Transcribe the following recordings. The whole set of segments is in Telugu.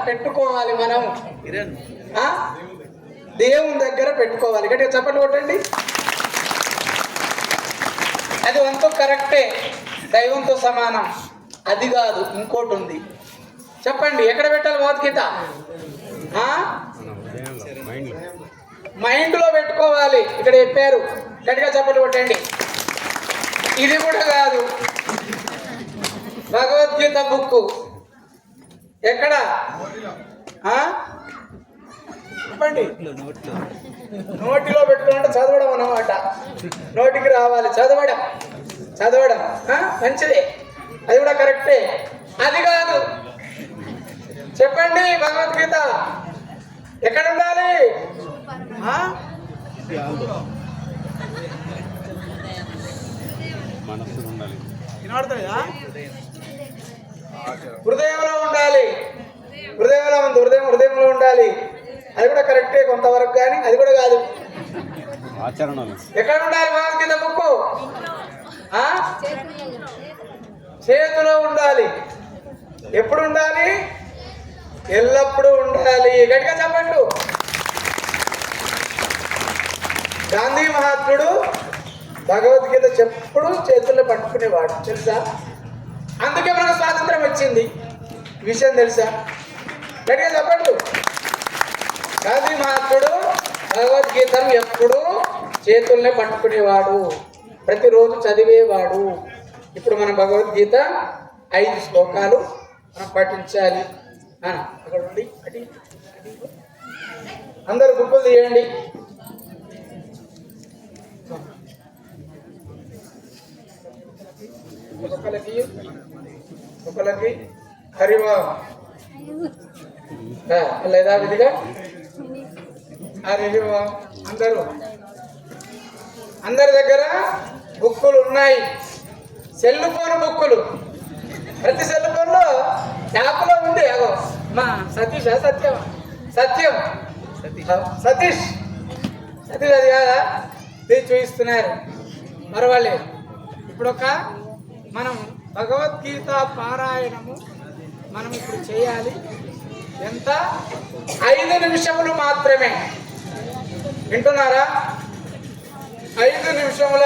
పెట్టుకోవాలి మనం? దేవుని దగ్గర పెట్టుకోవాలి. గట్టిగా చప్పట్లు కొట్టండి. అది వంతు కరెక్టే, దైవంతో సమానం. అది కాదు, ఇంకోటి ఉంది. చెప్పండి, ఎక్కడ పెట్టాలి భగవద్గీత? మైండ్లో పెట్టుకోవాలి. ఇక్కడ చెప్పారు, గట్టిగా చప్పట్లు కొట్టండి. ఇది కూడా కాదు, భగవద్గీత బుక్ ఎక్కడ? చెప్పండి. నోటిలో పెట్టుకుంటే చదవడం అన్నమాట. నోటికి రావాలి, చదవడం చదవడం మంచిదే, అది కూడా కరెక్టే. అది కాదు, చెప్పండి భగవద్గీత ఎక్కడ ఉండాలి? హృదయంలో ఉండాలి. హృదయంలో ఉంది, హృదయంలో ఉండాలి. అది కూడా కరెక్టే కొంతవరకు, కానీ అది కూడా కాదు. ఎక్కడ ఉండాలి భగవద్గీత బుక్కు? చేతిలో ఉండాలి. ఎప్పుడు ఉండాలి? ఎల్లప్పుడూ ఉండాలి. గట్టిగా చెప్పండి. గాంధీ మహాత్ముడు భగవద్గీత చెప్పుడు చేతుల్లో పట్టుకునేవాడు, తెలుసా? అందుకే మనకు స్వాతంత్రం వచ్చింది. విషయం తెలుసా? గట్టిగా చెప్పండి. గాంధీ మహాత్ముడు భగవద్గీతను ఎప్పుడు చేతుల్నే పట్టుకునేవాడు, ప్రతిరోజు చదివేవాడు. ఇప్పుడు మన భగవద్గీత 5 శ్లోకాలు మనం పఠించాలి. అక్కడ ఉండి అందరు బుక్కులు తీయండి. ఒకళ్ళకి హరివా లేదా విధిగా హరివా. అందరి దగ్గర బుక్కులు ఉన్నాయి. సెల్ ఫోన్ బుక్కులు, ప్రతి సెల్ ఫోన్లో యాప్లో ఉంది. అగో మా సతీష్ సత్యం సతీష్ అది కాదా? ఇది చూపిస్తున్నారు మరవాళ్ళే. ఇప్పుడు మనం భగవద్గీత పారాయణము మనం ఇప్పుడు చేయాలి. ఎంత? 5 నిమిషములు మాత్రమే. వింటున్నారా? 5 నిమిషముల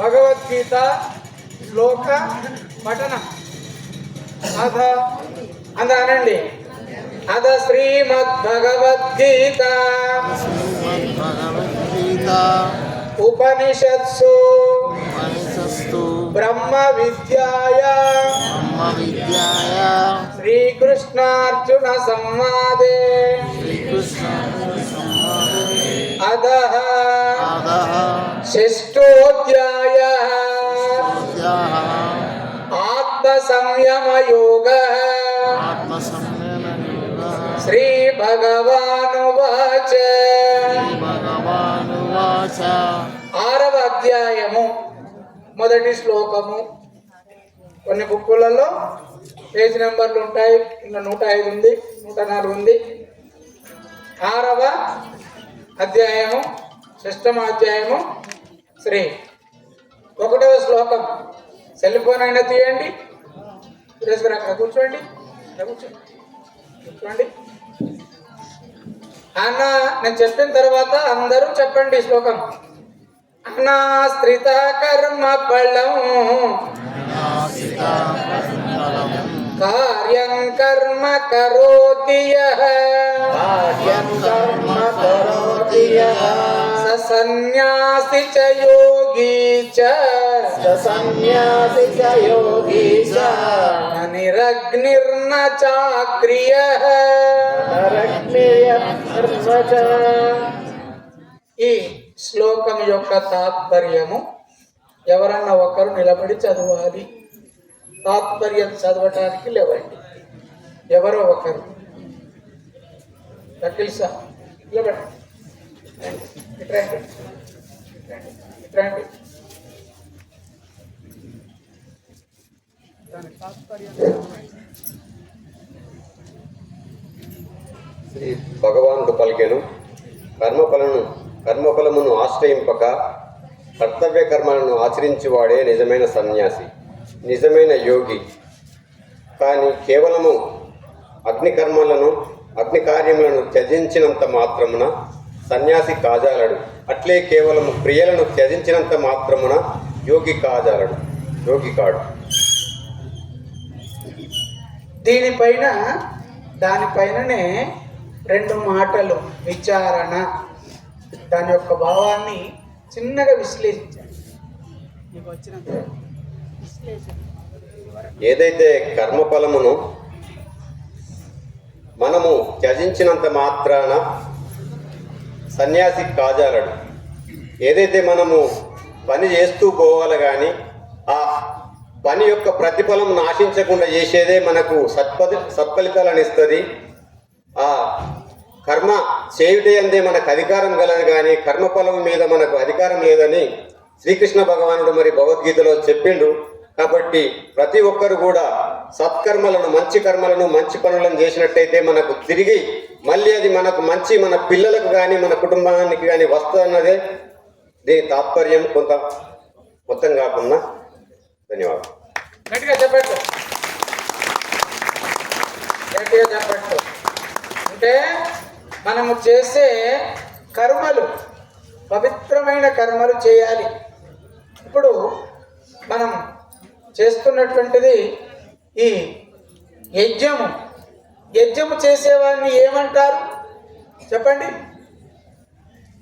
భగవద్గీత శ్లోక పఠనం. అందరూ అనండి. అద శ్రీమద్భగవద్గీత ఉపనిషత్సు బ్రహ్మ విద్యాయ శ్రీకృష్ణార్జున సంవాదే అదః షష్ఠోధ్యాయ ఆత్మ సంయమ యోగః శ్రీ భగవానువాచ. 6వ అధ్యాయము మొదటి శ్లోకము. కొన్ని బుక్కులలో పేజ్ నెంబర్లు ఉంటాయి. ఇంకా 105 ఉంది, 104 ఉంది. 6వ అధ్యాయము 6వ అధ్యాయము శ్రీ 1వ శ్లోకం. సెల్ ఫోన్ అయినా తీయండి, అక్కడ కూర్చోండి. అన్న నేను చెప్పిన తర్వాత అందరూ చెప్పండి శ్లోకం. అనాశ్రిత కర్మ ఫలం కార్యం కర్మ కరోతి యః స సన్యాసి చ యోగి చ నిరగ్నిర్న చాక్రియః. ఈ శ్లోకం యొక్క తాత్పర్యము ఎవరన్నా ఒకరు నిలబడి చదవాలి. తాత్పర్యం చదవటానికి లేవండి, ఎవరో ఒకరు. తెలుసా? నిలబడి శ్రీ భగవానుడు పలికెను, కర్మఫలమును ఆశ్రయింపక కర్తవ్య కర్మలను ఆచరించువాడే నిజమైన సన్యాసి, నిజమైన యోగి. కానీ కేవలము అగ్ని కార్యములను త్యజించినంత మాత్రమున సన్యాసి కాజాలడు. అట్లే కేవలం క్రియలను త్యజించినంత మాత్రమున యోగి కాడు. దానిపైననే 2 మాటలు విచారణ, దాని యొక్క భావాన్ని చిన్నగా విశ్లేషించాలి. మీకు వచ్చినంత ఏదైతే కర్మఫలమును మనము త్యజించినంత మాత్రాన సన్యాసి కాజాలడు. ఏదైతే మనము పని చేస్తూ పోవాలి కానీ ఆ పని యొక్క ప్రతిఫలం ఆశించకుండా చేసేదే మనకు సత్ఫలితాలను ఇస్తుంది. ఆ కర్మ చేయుటే అందే మనకు అధికారం కలదు కానీ కర్మఫలం మీద మనకు అధికారం లేదని శ్రీకృష్ణ భగవానుడు మరి భగవద్గీతలో చెప్పిండు. కాబట్టి ప్రతి ఒక్కరు కూడా సత్కర్మలను, మంచి కర్మలను, మంచి పనులను చేసినట్టయితే మనకు తిరిగి మళ్ళీ అది మనకు మంచి, మన పిల్లలకు కానీ మన కుటుంబానికి కానీ వస్తుందన్నదే దీని తాత్పర్యం. మొత్తం కాకుండా ధన్యవాదాలు. గట్టిగా చెప్పట్టు. అంటే మనము చేసే కర్మలు పవిత్రమైన కర్మలు చేయాలి. ఇప్పుడు మనం చేస్తున్నటువంటిది ఈ యజ్ఞము చేసేవారిని ఏమంటారు చెప్పండి?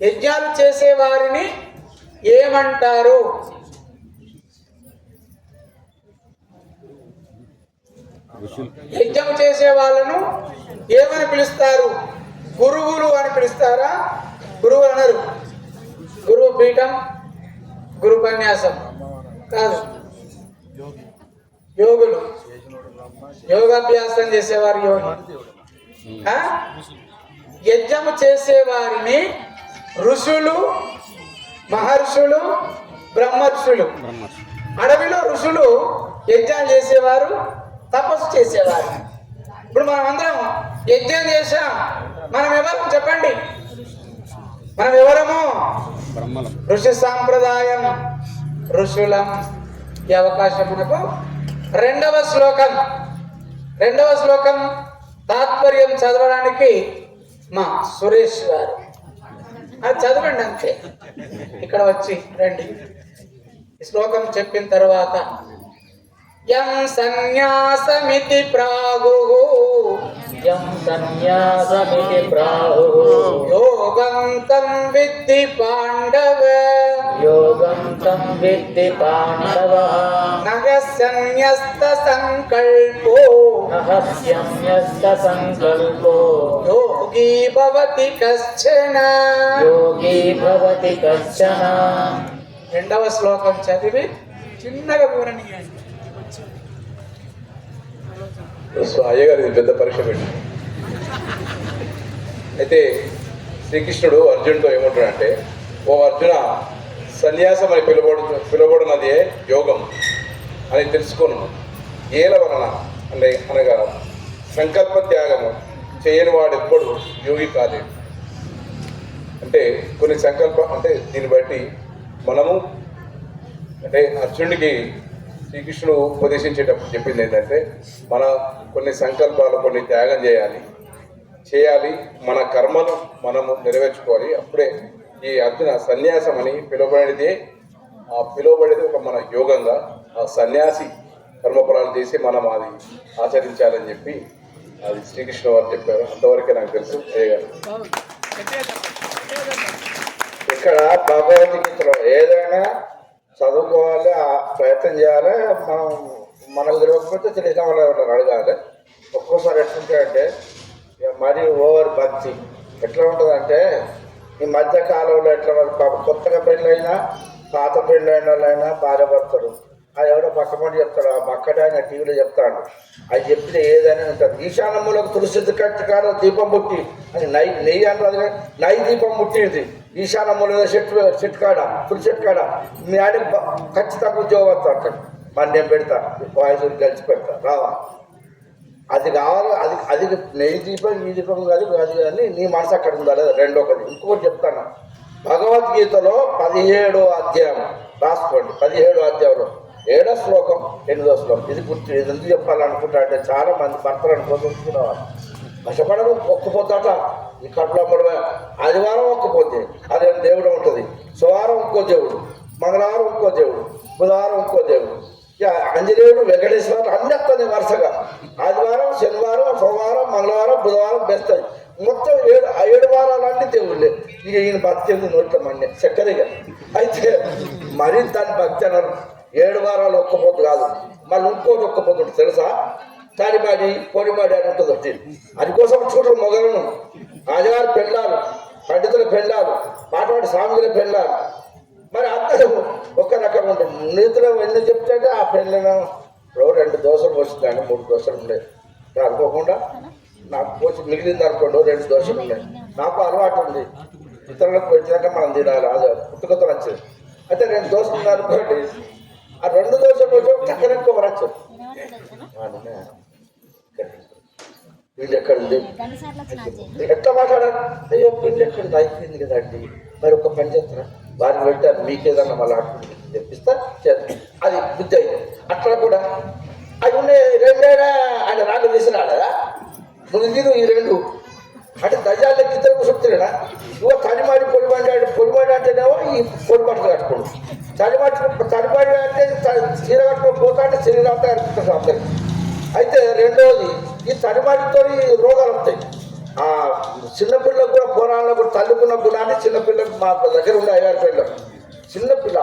యజ్ఞాలు చేసేవారిని ఏమంటారు? యజ్ఞం చేసే వాళ్ళను ఏమని పిలుస్తారు? గురువులు అని పిలుస్తారా? గురువు అనరు. గురువు పీఠం, గురు ఉపన్యాసం కాదు. యోగులు, యోగాభ్యాసం చేసేవారు యోగి. యజ్ఞము చేసేవారిని ఋషులు, మహర్షులు, బ్రహ్మర్షులు. అడవిలో ఋషులు యజ్ఞాలు చేసేవారు, తపస్సు చేసేవారు. ఇప్పుడు మనం అందరం యజ్ఞం చేశాం. మనం ఎవరు చెప్పండి? మనం ఎవరము? ఋషి సాంప్రదాయం, ఋషులం. ఈ అవకాశమునకు రెండవ శ్లోకం తాత్పర్యం చదవడానికి మా సురేష్ గారు అది చదవండి. అంతే. ఇక్కడ వచ్చి రండి. ఈ శ్లోకం చెప్పిన తర్వాత యం సన్యాసమితి ప్రాహుః యోగం తం విద్ధి పాండవ నః సన్యస్త సంకల్పో యోగీ భవతి కశ్చన. రెండవ శ్లోకం చదివి చిన్నగా వివరణ ఇవ్వండి. అయ్యగారు ఇది పెద్ద పరీక్ష పెట్టి అయితే శ్రీకృష్ణుడు అర్జునుడితో ఏమంటాడంటే, ఓ అర్జున, సన్యాసం అని పిలువబడినదే యోగం అని తెలుసుకోను. ఏల వలన అనగా సంకల్ప త్యాగము చేయని వాడు ఎప్పుడు యోగి కాలేడు. అంటే కొన్ని అంటే దీన్ని బట్టి మనము అంటే అర్జునుడికి శ్రీకృష్ణుడు ఉపదేశించేటప్పుడు చెప్పింది ఏంటంటే, మన కొన్ని సంకల్పాలు, కొన్ని త్యాగం చేయాలి, మన కర్మను మనము నెరవేర్చుకోవాలి. అప్పుడే ఈ అర్జున సన్యాసం అని పిలువబడేది ఒక మన యోగంగా ఆ సన్యాసి కర్మఫలాలు చేసి మనం అది ఆచరించాలని చెప్పి అది శ్రీకృష్ణ వారు చెప్పారు. అంతవరకే నాకు తెలుసు. ఇక్కడ భగవద్గీతలో ఏదైనా చదువుకోవాలి, ప్రయత్నం చేయాలి. మనకు తెలియకపోతే తెలిసిన వాళ్ళు ఎవరైనా అడగాలి. ఒక్కోసారి ఎట్లుంటాయంటే మరీ ఓవర్ భక్తి ఎట్లా ఉంటుందంటే, ఈ మధ్య కాలంలో ఎట్లా కొత్తగా పెళ్ళైనా పాత పెళ్ళైన వాళ్ళైనా భార్య భర్తలు అది ఎవడో పక్కపడి చెప్తాడు, ఆ పక్కనే ఆయన టీవీలో చెప్తాడు. అది చెప్పిన ఏదైనా ఉంటుంది. ఈశాన్యములకు తులసి కట్టుకాడ దీపం ముట్టి అని నెయ్యి అంటారు. నై దీపం ముట్టింది ఈశాన్యముల చెట్టు కాడ, తులసి చెట్టు కాడ. మీ ఆడ ఖచ్చితంగా ఉద్యోగం వస్తాడు. మరి నేను పెడతా, వాయిస్ కలిసి పెడతా, రావా? అది కావాలి. అది నెయ్యి దీపం, ఈ దీపం కాదు కానీ నీ మనసు అక్కడ ఉండాలి. రెండొకటి. ఇంకొకటి చెప్తాను. భగవద్గీతలో 17వ అధ్యాయం రాసుకోండి. 17వ అధ్యాయంలో 7వ శ్లోకం 8వ శ్లోకం. ఇది గుర్తు. ఇది ఎందుకు చెప్పాలనుకుంటా అంటే, చాలా మంది భర్తలు అనుకోవాలి. కష్టపడడం ఒక్కపోతాట ఈ కట్లమ్మడమే. ఆదివారం ఒక్కపోతే అది దేవుడు ఉంటుంది, సోమవారం ఇంకో దేవుడు, మంగళవారం ఇంకో దేవుడు, బుధవారం ఇంకో దేవుడు, ఇక ఆంజనేయుడు, వెంకటేశ్వర అన్ని వస్తుంది వరుసగా. ఆదివారం, శనివారం, సోమవారం, మంగళవారం, బుధవారం బెస్తాయి. మొత్తం 7 వారాలన్నీ దేవుళ్ళే. ఇక ఈయన భక్తి నోట్ల మన్నే చక్కరగా. అయితే మరీ దాని భక్తి అన్నారు. 7 వారాలు ఒక్కపోతు కాదు, మళ్ళీ ఇంకోటి ఒక్కపోతుంది తెలుసా? తాడిపాడి పొడిపాడి అని ఉంటుంది ఒకటి. అది కోసం చూడరు మొగలను, రాజగారి పెళ్ళాలు, పండితుల పెళ్ళాలు, మాటవాడి స్వామిల పెళ్ళాలు. మరి అందరూ ఒక రకంగా ఉంటుంది. నీతిలో ఎన్ని చెప్తే ఆ పెళ్ళను 2 దోశలు పోసిందండి, 3 దోశలు ఉన్నాయి. అనుకోకుండా నాకు పోసి మిగిలింది అనుకోండి 2 దోశలు ఉన్నాయి. నాకు అలవాటు ఉంది, ఇతరులకు పెట్టినాక మనం తినాలి, అది పుట్టుకతో వచ్చింది. అయితే 2 దోశలు ఉన్నాయి అనుకోండి, ఆ 2 దోశలు పోసి చక్కర ఎక్కువ వచ్చు. వీళ్ళు ఎక్కడుంది, ఎట్లా మాట్లాడారు? అయ్యో వీళ్ళు ఎక్కడిది, అయిపోయింది కదండి. మరి ఒక పని చేస్తారా, వారిని పెట్టారు, మీకేదన్నా మళ్ళీ ఆడుతుంది తెప్పిస్తా చేద్దాం, అది బుద్ధి అయింది. అట్లా కూడా అవి ఉన్నాయి 2 ఆయన రాళ్ళు తీసినాడా ముందు ఈ 2 అంటే దజాలకి ఇద్దరు కూర్చుంటున్నా. ఇవ్వ తడిమాడి పొడిమాడి అంటేనేమో ఈ పొడి బట్టలు కట్టుకోడు, తడిమాడి అంటే చీర కట్టుకొని పోతా అంటే శరీరం అంతా కట్టుకుంటారు అందరికి. అయితే రెండవది ఈ తడిమాడితో రోగాలు వస్తాయి. ఆ చిన్నపిల్లలకు కూడా పురాణాలకు కూడా తల్లుకున్న గుణాన్ని చిన్నపిల్లలకు మా దగ్గర ఉండే 5-6 పిల్లలు, చిన్నపిల్ల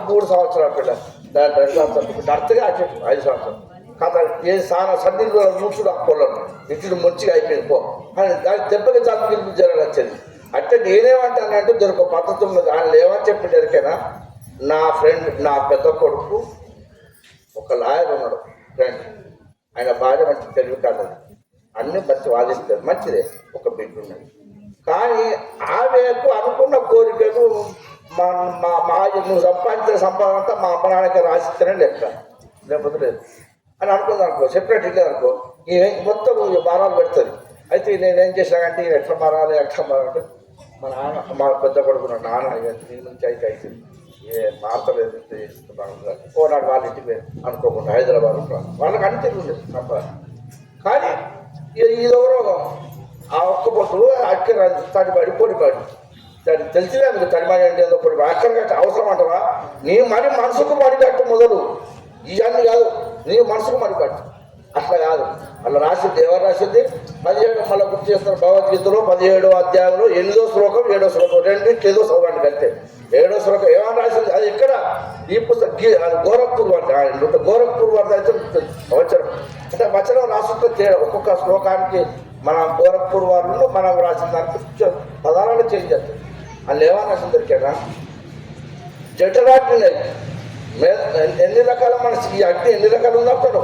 3 సంవత్సరాల పిల్ల, దాని 2 సంవత్సరాలు అర్థగా అటు 5 సంవత్సరాలు కథ ఏ సానా సన్నిధిలో మూసుడు పొలను ఇటు మంచిగా అయిపోయింది పో అని దాని దెబ్బకి చాలా పిలిపించాలని వచ్చింది. అంటే నేనేమంటానంటే దొరక పద్ధతి ఉన్నది. ఆయన ఏమని చెప్పింది ఎరికైనా, నా ఫ్రెండ్, నా పెద్ద కొడుకు ఒక లాయర్ ఉన్నాడు ఫ్రెండ్, ఆయన భార్య మంచి తెలివి కాదు, అన్నీ మంచి వాదిస్తారు, మంచిదే, ఒక బిడ్డ ఉన్నది. కానీ ఆమెకు అనుకున్న కోరికలు మా నువ్వు సంపాదించిన సంపాదన అంతా మా అమ్మ నాన్నకి రాసిస్తేనే లెక్క, లేకపోతే లేదు అని అనుకుంది అనుకో, సెపరేట్ ఇట్లేదు అనుకో, ఈ మొత్తం భారాలు పెడుతుంది. అయితే నేనేం చేశానంటే ఈయన ఎట్లా మారాలంటే మా నాన్న, మా పెద్ద కొడుకున్న నాన్న దీని నుంచి అయితే అవుతుంది, ఏ మార్తలేదు చేస్తున్నాను. ఓనాడు వాళ్ళ ఇంటికి పోయి అనుకోకుండా హైదరాబాద్ ఉంటాను, వాళ్ళకి అన్ని తెలియదు సంపాదన. కానీ ఇదెవరో ఆ ఒక్క పొట్టు అక్కడ తడిపాడి పొడిపాడి దాన్ని తెలిసిలే మీకు తడిమాడి అంటే ఏదో పొడి అక్కడ కట్టి అవసరం అంటవా? నీ మరి మనసుకు మడికట్టు మొదలు, ఇవన్నీ కాదు, నీ మనసుకు మడికట్టు. అట్లా కాదు, అలా రాసింది ఎవరు రాసింది? 17 మళ్ళీ గుర్తు చేస్తున్నారు భగవద్గీతలో 17వ అధ్యాయంలో 8వ శ్లోకం 7వ శ్లోకం 2 ఏదో చదవండి కలితే 7వ శ్లోకం ఏమని రాసింది? అది ఇక్కడ ఈ పుస్తకం అది గోరఖ్పూర్ వార్త, గోరఖ్పూర్ వార్త అయితే వచనం అంటే వచనం రాస్తుంటే ఒక్కొక్క శ్లోకానికి మన గోరఖ్పూర్ వారిలో మనం రాసిన దానికి పదాలను చేంజ్ చేస్తాం. అందులో ఏమని రాసింది దొరికారా? జఠరాగ్ని ఎన్ని రకాల మన ఈ అగ్ని ఎన్ని రకాలు ఉన్నప్పుడు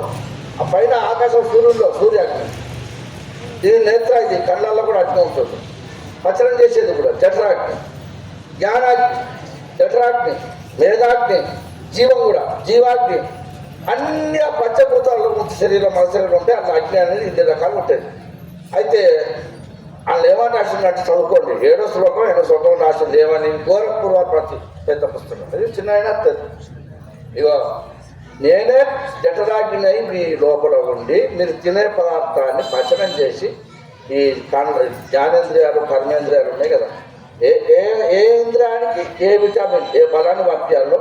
ఆ పైన ఆకాశం సూర్యాగ్ని, ఇది నేత్రాగ్ని, కళ్ళల్లో కూడా అగ్ని ఉంటుంది, పచనం చేసేది కూడా జఠరాగ్ని, జ్ఞానాగ్ని, జఠరాగ్ని, మేధాగ్ని, జీవం కూడా జీవాగ్ని, అన్ని ఆ పంచభూతాల్లో శరీరం మన శరీరం ఉంటే అట్లా అగ్ని అనేది 2 రకాలు ఉంటాయి. అయితే వాళ్ళు ఏమని రాసిందంటే చదువుకోండి, 7వ శ్లోకం 8వ శ్లోకం రాసింది ఏమని? గోరఖ్పూర్ వారి ప్రతి పెద్ద పుస్తకం, ఇది చిన్న అయినా ఇగో నేనే జఠరాగ్ని మీ లోపల ఉండి మీరు తినే పదార్థాన్ని పచనం చేసి ఈ జ్ఞానేంద్రియాలు కర్మేంద్రియాలు ఉన్నాయి కదా, ఏ ఇంద్రియానికి ఏ విటమిన్ ఏ బలాన్ని పంపించాలో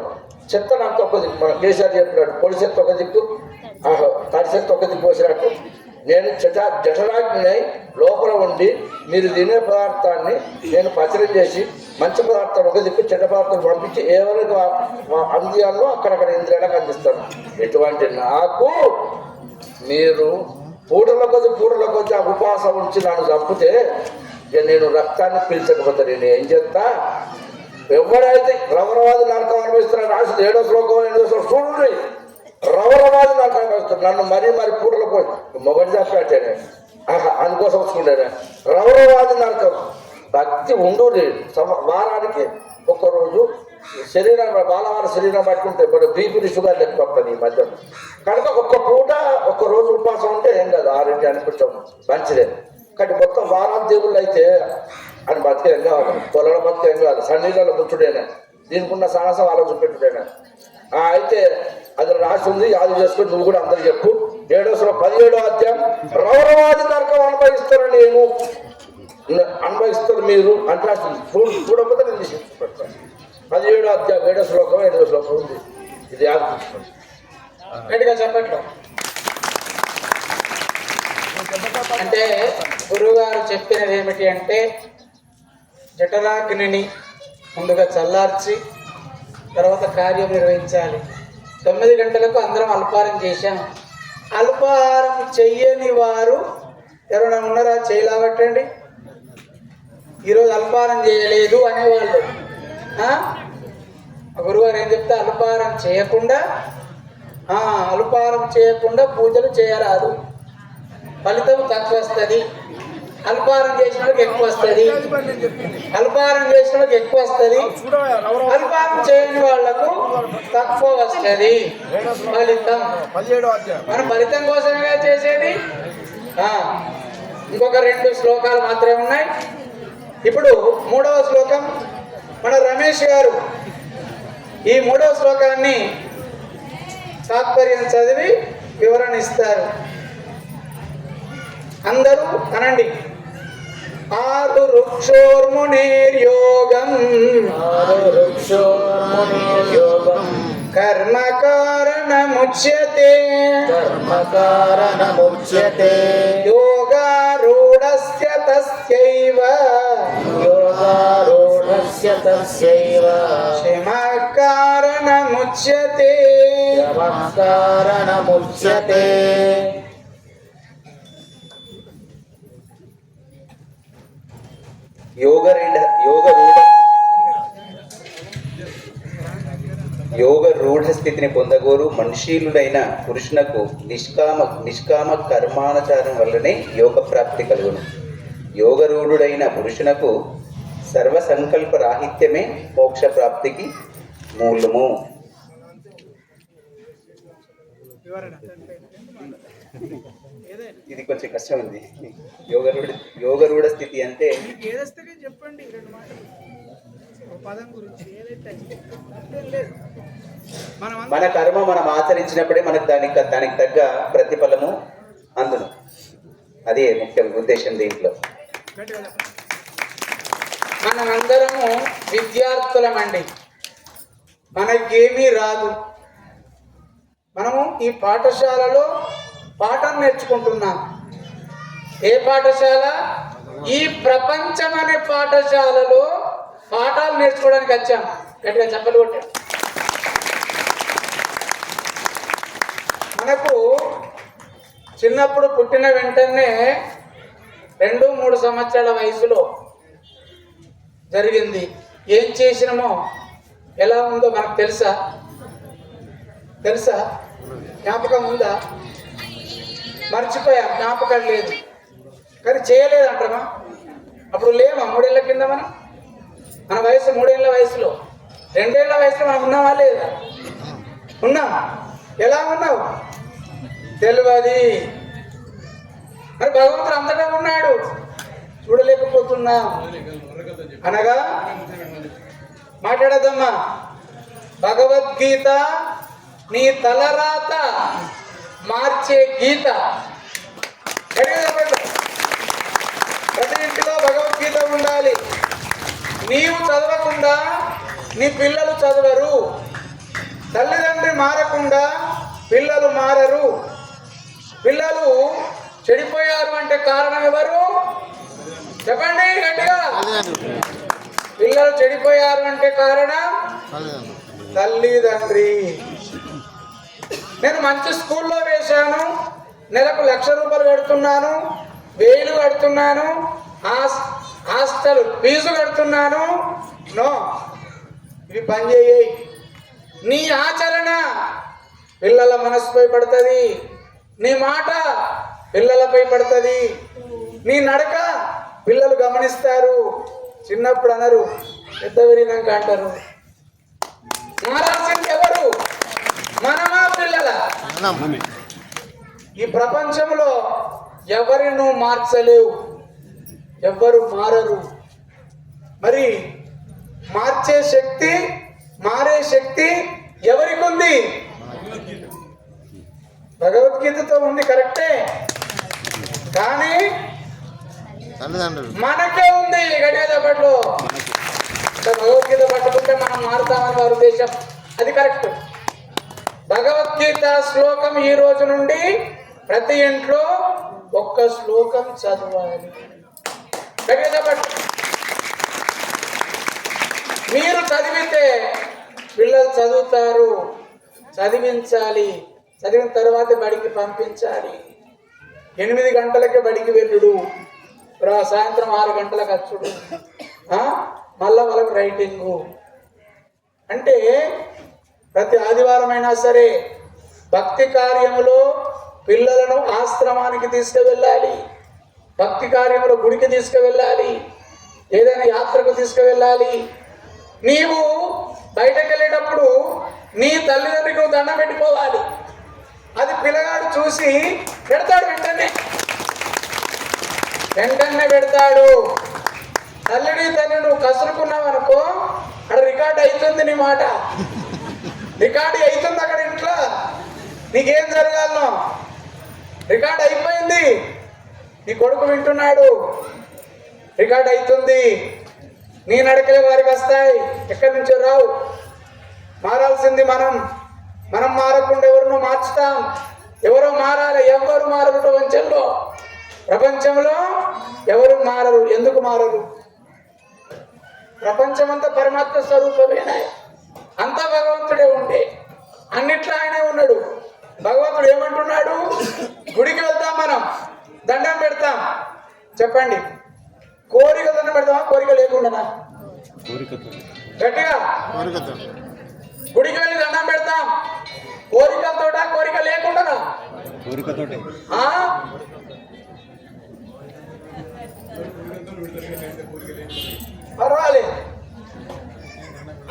చెత్తనంత ఒక దిక్కు, మన కేసీఆర్ చెప్పినట్టు పొడి చెత్త ఒక దిక్కు, తడి చెత్త ఒక దిక్కు పోసినట్టు నేను జఠరాగ్ని లోపల ఉండి మీరు తినే పదార్థాన్ని నేను పచనం చేసి మంచి పదార్థాలు ఒక దిక్కు, చెడ్డ పదార్థాలు పంపించి ఎవరికి అందియాలో అక్కడక్కడ ఇంద్రియాలకు అందిస్తాను. ఎటువంటి నాకు మీరు పూటల కొద్ది ఆ ఉపవాసం ఉంచి నన్ను చంపితే ఇక నేను రక్తాన్ని పీల్చకపోతే నేను ఏం చేస్తా? ఎవరైతే రవరవాది నరకం అనుభవిస్తున్నాను రాసింది 7వ శ్లోకం 8వ శ్లోకం చూడండి, రవరవాది నరకం అనుభవిస్తాను. నన్ను మరీ పూటలు పోయి మొగటి చెప్పాటేనే అందుకోసం వచ్చుకుంటానే రవరవాది నరకం. భక్తి ఉండు, వారానికి ఒక్కరోజు శరీరం బాలవార శరీరం పట్టుకుంటే ఇప్పుడు బీపీ షుగర్ లెక్క వస్తుంది ఈ మధ్య. కనుక ఒక్క పూట ఒక్కరోజు ఉపవాసం ఉంటే ఏం కాదు, ఆరోగ్యానికి కొంచెం మంచిదే. కానీ మొత్తం వారాలు దేవుళ్ళు అయితే అని బతికేం కావాలి, పొలంలో బతికేం కావాలి, సన్నీళ్ళలో ముచ్చుడేనా, దీనికి ఉన్న సాహసం ఆలోచన పెట్టుడేనా. అయితే అది రాసి ఉంది, యాది చేసుకొని నువ్వు కూడా అందరికి చెప్పు. 17వ అధ్యాయం రౌరవాది తర్కం అనుభవిస్తారు నేను అనుభవిస్తారు మీరు అంటే చూడకపోతే నేను తీసుకుంటాను. 17వ అధ్యాయం 7వ శ్లోకం 8వ శ్లోకం ఉంది. ఇది గట్టిగా చెప్పట్లు. అంటే గురువుగారు చెప్పినది ఏమిటి అంటే జఠరాగ్నిని ముందుగా చల్లార్చి తర్వాత కార్యం నిర్వహించాలి. 9 గంటలకు అందరం అల్పారం చేశాం. అల్పాహారం చెయ్యని వారు ఎవరైనా ఉన్నారా? చేయలేబట్టండి. ఈరోజు అల్పాహారం చేయలేదు అనేవాళ్ళు గురువారు ఏం చెప్తే అల్పాహారం చేయకుండా పూజలు చేయరాదు, ఫలితం తక్కువ వస్తుంది. అల్పాహారం చేసిన వాళ్ళకి ఎక్కువ వస్తుంది, అల్పాహారం చేసిన వాళ్ళకి ఎక్కువ వస్తుంది, అల్పాహారం చేయని వాళ్లకు తక్కువ వస్తుంది ఫలితం. మనం ఫలితం కోసమే చేసేది. ఇంకొక 2 శ్లోకాలు మాత్రమే ఉన్నాయి. ఇప్పుడు 3వ శ్లోకం మన రమేష్ గారు ఈ 3వ శ్లోకాన్ని తాత్పర్యం చదివి వివరణ ఇస్తారు. అందరూ అనండి. ఆరు వృక్షోర్మునేర్యోగం కర్మ కారణముచ్యతే యోగారూఢస్య తస్యైవ క్షమా కారణముచ్యతే. యోగ రూఢ స్థితిని పొందగోరు మనుషీలుడైన పురుషునకు నిష్కామ కర్మానుచారం వల్లనే యోగ ప్రాప్తి కలుగును. యోగరూఢుడైన పురుషునకు సర్వ సంకల్ప రాహిత్యమే మోక్ష ప్రాప్తికి మూలము. ఇది కొంచెం కష్టం ఉంది. యోగరూఢ స్థితి అంటే చెప్పండి మన కర్మ మనం ఆచరించినప్పుడే మనకు దానికి తగ్గ ప్రతిఫలము అందును. అదే ముఖ్య ఉద్దేశం దీంట్లో. మనమందరము విద్యార్థులమండి, మనకేమీ రాదు. మనము ఈ పాఠశాలలో పాఠం నేర్చుకుంటున్నాం. ఏ పాఠశాల? ఈ ప్రపంచం అనే పాఠశాలలో పాఠాలు నేర్చుకోవడానికి వచ్చాం. గట్టిగా చెప్పలు కొట్టాం. మనకు చిన్నప్పుడు పుట్టిన వెంటనే 2-3 సంవత్సరాల వయసులో జరిగింది. ఏం చేసినామో ఎలా ఉందో మనకు తెలుసా? జ్ఞాపకం ఉందా? మర్చిపోయా, జ్ఞాపకం లేదు. కానీ చేయలేదంటామా? అప్పుడు లేమా? 3 ఏళ్ళ కింద మన వయసు 3 ఏళ్ళ వయసులో, 2 ఏళ్ళ వయసులో మనం ఉన్నావా లేదా? ఉన్నాం. ఎలా ఉన్నావు తెలియదు. మరి భగవంతుడు అంతటా ఉన్నాడు, చూడలేకపోతున్నాం అనగా మాట్లాడదమ్మా. భగవద్గీత నీ తలరాత మార్చే గీత. ప్రతి ఇంటిలో భగవద్గీత ఉండాలి. నీవు చదవకుండా నీ పిల్లలు చదవరు. తల్లిదండ్రి మారకుండా పిల్లలు మారరు. పిల్లలు చెడిపోయారు అంటే కారణం ఎవరు? చెప్పండి గట్టిగా. పిల్లలు చెడిపోయారు అంటే కారణం తల్లిదండ్రి. నేను మంచి స్కూల్లో వేశాను, నెలకు 1,00,000 రూపాయలు కడుతున్నాను, 1000 కడుతున్నాను, హాస్టల్ ఫీజు కడుతున్నాను. నో, ఇవి పని చేయి. నీ ఆచరణ పిల్లల మనసుపై పడుతుంది, నీ మాట పిల్లలపై పడుతుంది, నీ నడక పిల్లలు గమనిస్తారు. చిన్నప్పుడు అనరు, పెద్ద విరినాక అంటారు. మారాల్సింది ఎవరు? మనమా పిల్లల? ఈ ప్రపంచంలో ఎవరిని నువ్వు మార్చలేవు, ఎవ్వరు మారరు. మరి మార్చే శక్తి, మారే శక్తి ఎవరికి ఉంది? భగవద్గీతతో ఉంది కరెక్టే, కానీ మనకే ఉంది గడియేదప్పట్లో. భగవద్గీత పట్టుకుంటే మనం మారుతామని వారి ఉద్దేశం, అది కరెక్ట్. భగవద్గీత శ్లోకం ఈ రోజు నుండి ప్రతి ఇంట్లో ఒక్క శ్లోకం చదవాలి. గడియేదప్పట్లో మీరు చదివితే పిల్లలు చదువుతారు. చదివించాలి, చదివిన తర్వాత బడికి పంపించాలి. 8 గంటలకి బడికి వెళ్ళుడు, సాయంత్రం 6 గంటలకు వచ్చుడు, మళ్ళా వాళ్ళకి రైటింగు. అంటే ప్రతి ఆదివారం అయినా సరే భక్తి కార్యములో పిల్లలను ఆశ్రమానికి తీసుకువెళ్ళాలి, భక్తి కార్యములో గుడికి తీసుకువెళ్ళాలి, ఏదైనా యాత్రకు తీసుకువెళ్ళాలి. నీవు బయటకు వెళ్ళేటప్పుడు నీ తల్లిదండ్రులకు దండం పెట్టుకోవాలి. అది పిల్లగాడు చూసి పెడతాడు, వెంటనే పెడతాడు. తల్లిడి తల్లి నువ్వు కసురుకున్నావు అనుకో, అక్కడ రికార్డ్ అవుతుంది, నీ మాట రికార్డు అవుతుంది అక్కడ ఇంట్లో. నీకేం జరగాలనో రికార్డ్ అయిపోయింది, నీ కొడుకు వింటున్నాడు, రికార్డ్ అవుతుంది. నీ నడకలే వారికి వస్తాయి, ఎక్కడి నుంచో రావు. మారాల్సింది మనం మారకుండా ఎవరినో మార్చుతాం. ఎవరో మారాలి, ఎవరు మారరు ప్రపంచంలో ఎవరు మారరు. ఎందుకు మారరు? ప్రపంచమంతా పరమాత్మ స్వరూపమేనా, అంతా భగవంతుడే ఉండే, అన్నిట్లో ఆయనే ఉన్నాడు. భగవంతుడు ఏమంటున్నాడు? గుడికి వెళ్తాం, మనం దండం పెడతాం. చెప్పండి, కోరిక దండం పెడతామా, కోరిక లేకుండా? గట్టిగా గుడికి వెళ్ళి దండం పెడతాం, కోరికలతోటా కోరిక లేకుండా? పర్వాలేదు,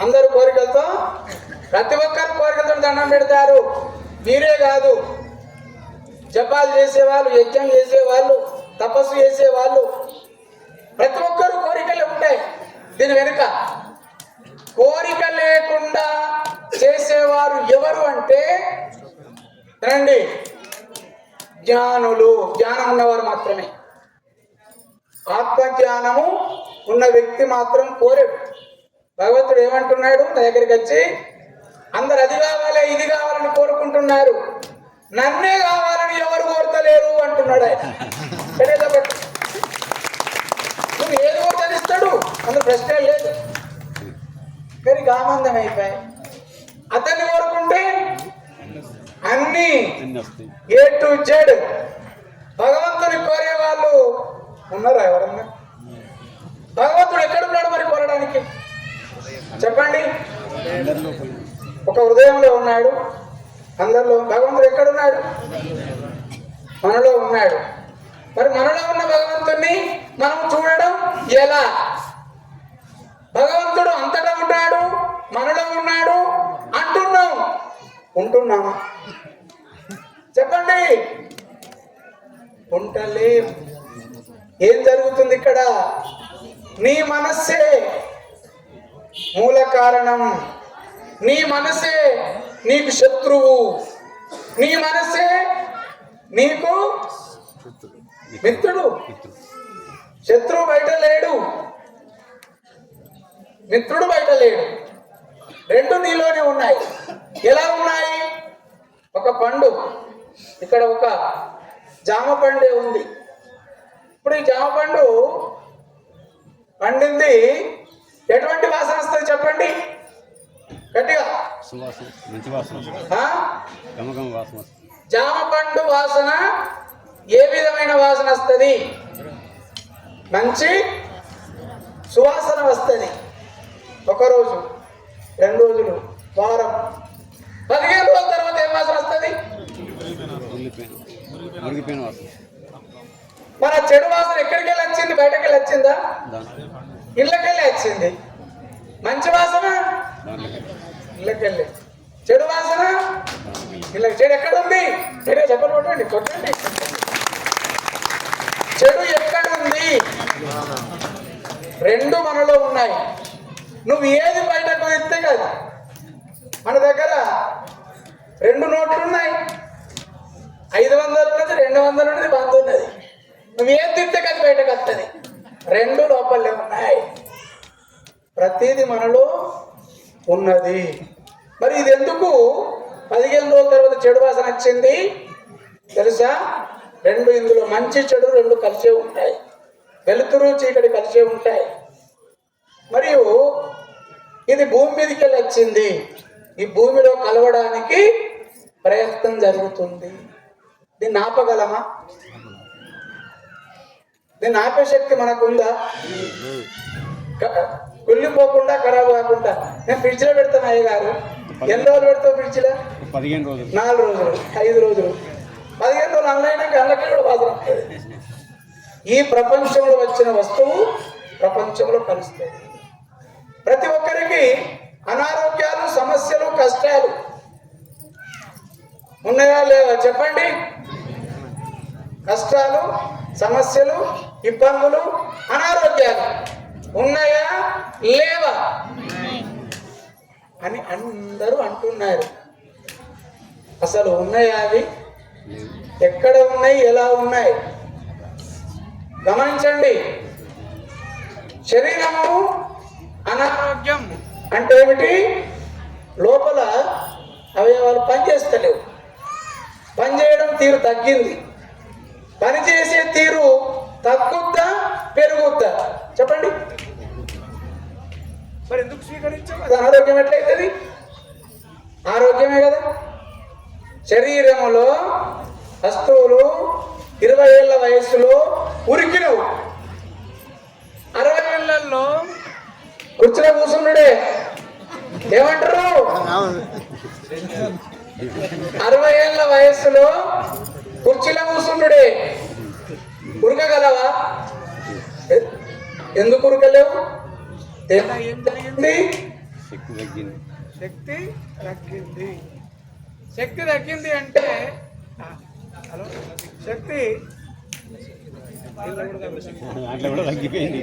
అందరూ కోరికలతో, ప్రతి ఒక్కరు కోరికలతో దండం పెడతారు. మీరే కాదు, జపాలు చేసేవాళ్ళు, యజ్ఞం చేసేవాళ్ళు, తపస్సు చేసేవాళ్ళు, ప్రతి ఒక్కరు కోరికలు ఉంటాయి. దీని వెనుక కోరిక లేకుండా చేసేవారు ఎవరు అంటే రండి, జ్ఞానులు. జ్ఞానం ఉన్నవారు మాత్రమే. ఆత్మజ్ఞానము ఉన్న వ్యక్తి మాత్రం కోరడు. భగవంతుడు ఏమంటున్నాడు నా దగ్గరికి వచ్చి, అందరు అది కావాలి ఇది కావాలని కోరుకుంటున్నారు, నన్నే కావాలని ఎవరు కోరతలేరు అంటున్నాడు ఆయన. నువ్వు ఏది కోరుతాను ఇస్తాడు, అందులో ప్రశ్నే లేదు. కానీ గామందం అయిపోయాయి. అతన్ని కోరుకుంటే అన్ని A to Z. భగవంతుని కోరే వాళ్ళు ఉన్నారా ఎవరన్నా? భగవంతుడు ఎక్కడున్నాడు మరి కోరడానికి? చెప్పండి. ఒక హృదయంలో ఉన్నాడు, అందరిలో. భగవంతుడు ఎక్కడున్నాడు? మనలో ఉన్నాడు. మరి మనలో ఉన్న భగవంతుణ్ణి మనం చూడడం ఎలా? భగవంతుడు అంతటా ఉన్నాడు, మనలో ఉన్నాడు అంటున్నాం, ఉంటున్నామా? చెప్పండి. ఉంటలేం. ఏం జరుగుతుంది ఇక్కడ? నీ మనస్సే మూల కారణం. నీ మనసే నీకు శత్రువు. నీ మనసే నీకు మిత్రుడు. శత్రువు బయట లేడు, మిత్రుడు బయట లేడు. రెండు నీలోనే ఉన్నాయి. ఎలా ఉన్నాయి? ఒక పండు, ఇక్కడ ఒక జామ పండే ఉంది. ఇప్పుడు ఈ జామ పండు పండింది, ఎటువంటి వాసన వస్తుంది చెప్పండి గట్టిగా? జామ పండు వాసన ఏ విధమైన వాసన వస్తుంది? మంచి సువాసన వస్తుంది. ఒకరోజు, 2 రోజులు, వారం, 15 రోజుల తర్వాత ఏం వాసన వస్తుంది? మన చెడు వాసన ఎక్కడికి వెళ్ళి వచ్చింది? బయటకు వెళ్ళి వచ్చిందా? ఇళ్ళకెళ్ళి వచ్చింది. మంచి వాసన ఇళ్ళకెళ్ళి, చెడు వాసన ఇళ్ళకి. చెడు ఎక్కడ ఉంది? మీరే చెప్పండి, కొట్టండి. చెడు ఎక్కడ ఉంది? రెండు మనలో ఉన్నాయి. నువ్వు ఏది బయటకు ఇస్తే కదా. మన దగ్గర 2 నోట్లు ఉన్నాయి, 500 ఉన్నది, 200 ఉన్నది, 100 ఉన్నది. నువ్వేం తింటే అది బయటకు వస్తుంది. రెండు లోపలే ఉన్నాయి. ప్రతిదీ మనలో ఉన్నది. మరి ఇది ఎందుకు 15 రోజుల తర్వాత చెడు వాసన వచ్చింది తెలుసా? రెండు ఇందులో మంచి చెడు రెండు కలిసే ఉంటాయి. వెలుతురు చీకటి కలిసే ఉంటాయి. మరియు ఇది భూమి మీదకి వెళ్ళి వచ్చింది. ఈ భూమిలో కలవడానికి ప్రయత్నం జరుగుతుంది. దీన్ని ఆపగలమా? దీన్ని ఆపే శక్తి మనకుందా? కుళ్ళిపోకుండా ఖరాబ్ కాకుండా. నేను ఫ్రిడ్జ్లో పెడతాను. అయ్య గారు ఎన్ని రోజులు పెడతావు ఫ్రిడ్జ్లో? 15 రోజులు, 4 రోజులు, 5 రోజులు, 15 రోజులు అన్నైనాక అన్నకి కూడా బాధ వస్తుంది. ఈ ప్రపంచంలో వచ్చిన వస్తువు ప్రపంచంలో కలుస్తుంది. ప్రతి ఒక్కరికి అనారోగ్యాలు, సమస్యలు, కష్టాలు ఉన్నాయా లేవా చెప్పండి? కష్టాలు, సమస్యలు, ఇబ్బందులు, అనారోగ్యాలు ఉన్నాయా లేవా అని అందరూ అంటున్నారు. అసలు ఉన్నాయా? అవి ఎక్కడ ఉన్నాయి? ఎలా ఉన్నాయి? గమనించండి. శరీరము అనారోగ్యం అంటే ఏమిటి? లోపల అవయవాలు పనిచేస్తలేవు. పనిచేయడం తీరు తగ్గింది. పనిచేసే తీరు తగ్గుద్దా పెరుగుద్దా చెప్పండి? మరి ఎందుకు స్వీకరించాం? అది అనారోగ్యం ఎట్లయితుంది? ఆరోగ్యమే కదా. శరీరములో వస్తువులు 20 ఏళ్ల వయస్సులో ఉరికినవు, 60 ఏళ్లలో కుర్చీలో కూర్చున్నాడే ఏమంటారు? 60 ఏళ్ల వయస్సులో కుర్చీలో కూర్చున్నాడే ఉరకగలవా? ఎందుకు ఉరకలేవు? ఏం జరిగింది? శక్తి తగ్గింది. శక్తి తగ్గింది అంటే హలో శక్తి అట్లా కూడా తగ్గిపోయింది.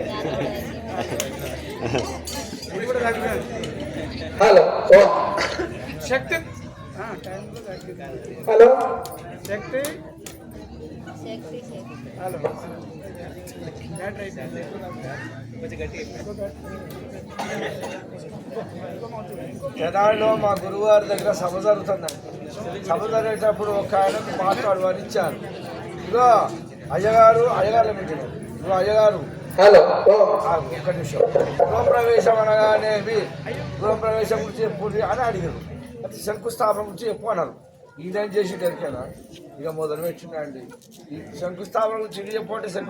హలో శక్తి హలో శక్తి హలో తెనాలిలో మా గురువు గారి దగ్గర సభ జరుగుతుందండి. సభ జరిగేటప్పుడు ఒక ఆయనకు మాట్లాడమని ఇచ్చారు. ఇగో అయ్యగారు మీటింగ్. ఇగో అయ్యగారు హలో ఒక్క నిమిషం. గృహప్రవేశం అనగానే గృహప్రవేశం గురించి చెప్పు అని అడిగారు. అది శంకుస్థాపన గురించి చెప్పు అన్నారు. ఈయన చేసి కదా ఇక మొదలు పెట్టిందండి. ఈ శంకుస్థాపన గురించి చెప్పు అంటే